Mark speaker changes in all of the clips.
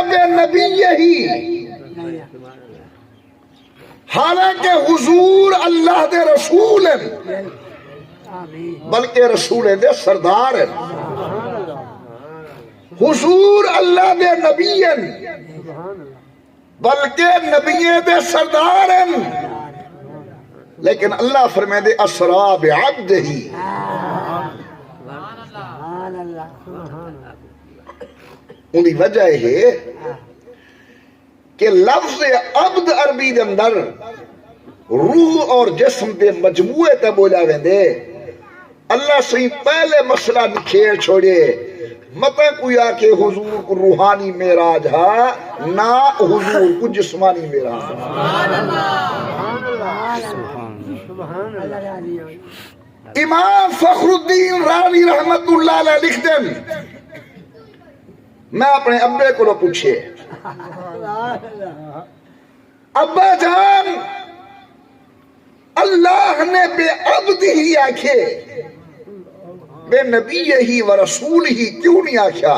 Speaker 1: بے نبی ہی، حالانکہ حضور اللہ دے رسول ہیں، بلکہ رسول دے سردار ہیں، حضور اللہ دے نبی ہیں بلکہ نبی دے سردار ہیں، لیکن اللہ فرمائے دے اسرا بعبدہ، انہی وجہ ہے کہ لفظ عبد عربی دے اندر روح اور جسم دے مجموعے تے بولا ویندے۔ اللہ سے پہلے مسئلہ نکھیر چھوڑے، مطلب کوئی آکے حضور کو روحانی معراج ہا، نہ حضور کو جسمانی معراج۔ امام فخر الدین رازی رحمت اللہ علیہ لکھتے ہیں، میں اپنے ابے کو نہ پوچھے، ابا جان اللہ نے بے عبد ہی آکھے، بے نبی ہی و رسول ہی کیوں نہیں آکھیا؟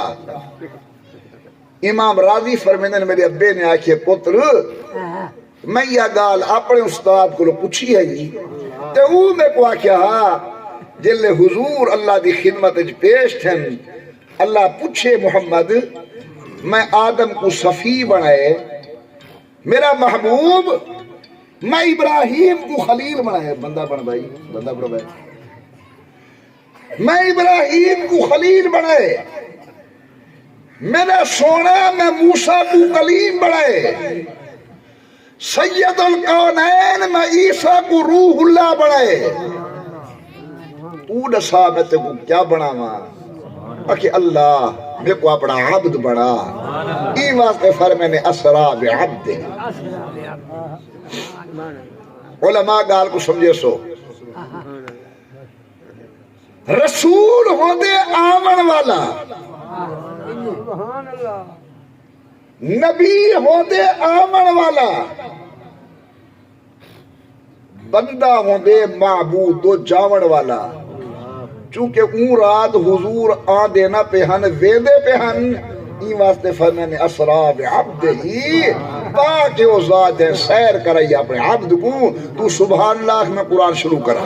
Speaker 1: امام راضی فرمیندے نے میرے ابے نے آکھے پتر میں یہ گال اپنے استاد کو پوچھی ہے جی، تے وہ میں کو آکھیا جلے حضور اللہ دی خدمت پیش تھن، اللہ پوچھے محمد میں آدم کو صفی بنائے، میرا محبوب میں ابراہیم کو خلیل بنائے، بندہ بن بھائی، بندہ بن بھائی، میں ابراہیم کو خلیل بنائے، میرا سونا میں موسیٰ کو کلیم بنائے، سید القونین میں عیسیٰ کو روح اللہ بنائے، تو دسا میں تے کو کیا بنا ماں؟ کہ اللہ میں کو اپنا عبد بنا، ای واسطے فرمائے نے اسرا بعبد۔ علماء گال کو سمجھے سو، رسول ہوندے آمن والا، نبی ہوندے آمن والا، بندہ ہوندے معبود دو جاون والا، چونکہ اون رات حضور آن دینا پہن ویندے پہن، ای واسطے فرمائے نے اسرا بعبدہ، تاکہ وہ ذات ہے سیر کرائی اپنے عبد کو۔ تو سبحان اللہ میں قرآن شروع کرا،